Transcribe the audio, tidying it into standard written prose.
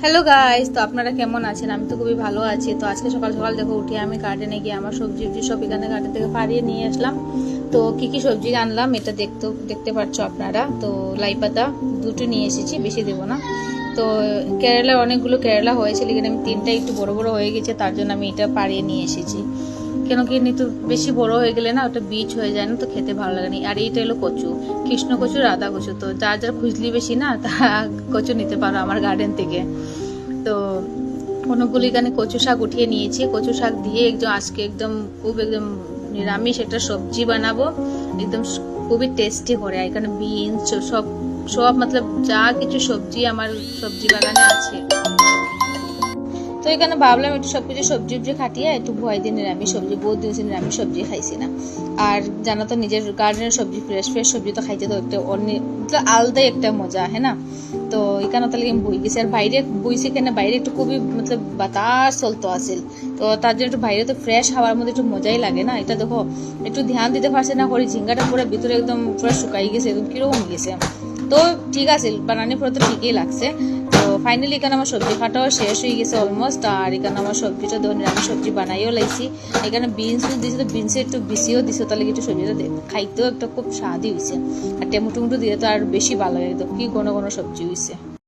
Hello guys, তো আপনারা কেমন আছেন? আমি তো খুবই ভালো আছি। তো আজকে সকাল সকাল দেখো উঠে আমি গার্ডেনে গিয়ে আমার সবজি সব এখানে গার্ডেন থেকে পাড়িয়ে নিয়ে আসলাম। তো কি কি সবজি আনলাম এটা দেখতে পাচ্ছ আপনারা। তো লাই পাতা দুটো নিয়ে এসেছি, বেশি দেবো না। তো কেরালার অনেকগুলো কেরালা হয়েছিল, এখানে আমি তিনটা একটু বড় বড় হয়ে গেছে, তার জন্য আমি এটা পাড়িয়ে নিয়ে এসেছি। কেন কি নিতে বেশি বড় হয়ে গেলে না ওটা বীজ হয়ে যায় না, তো খেতে ভালো লাগে না। আর এইটা হলো কচু, কৃষ্ণ কচু, রাধা কচু। তো যার যার খুঁজলি বেশি না তারা কচু নিতে পারো আমার গার্ডেন থেকে। তো অনেকগুলো এখানে কচু শাক উঠিয়ে নিয়েছি। কচু শাক দিয়ে আজকে খুব নিরামিষ একটা সবজি বানাবো, একদম খুবই টেস্টি করে। এখানে বিনস সব সব মতলব যা কিছু সবজি আমার সবজি বাগানে আছে। তো এখানে ভাবলাম একটু সবকিছু সবজি খাটিয়ে একটু ভয় দিয়ে নিরামিষ সবজি, বহুত দিন নিরামিষ সবজি খাইছি না। আর জানো তো নিজের গার্ডেনের সবজি, ফ্রেশ সবজি তো খাইতে তো একটা অন্য আলাদাই একটা মজা, হ্যাঁ না? তো এখানে তাহলে বই গেছে। আর বাইরে বইছি কেন, বাইরে একটু খুবই মতলব বাতাস চলতো আসিল, তো তার জন্য একটু বাইরে তো ফ্রেশ হাওয়ার মধ্যে একটু মজাই লাগে না। এটা দেখো একটু ধ্যান দিতে পারছে না করে, ঝিঙ্গাটা পুরো ভিতরে একদম পুরো শুকাই গেছে, একদম কিরকম গেছে। তো ঠিক আছে, বানানোর পরে তো ঠিকই লাগছে। তো ফাইনালি এখানে আমার সবজি কাটাও শেষ হয়ে গেছে অলমোস্ট। আর এখানে আমার সবজিটা ধরুন আমি সবজি বানাইও লাইছি। এখানে বিনস দিয়েছি, তো বিনসে একটু বেশিও দিছো, তাহলে একটু সবজিটা খাইতেও একটা খুব স্বাদই হয়েছে। আর টমেটো দিলে তো আর বেশি ভালো লাগে, তো কি ঘন ঘন সবজি হয়েছে।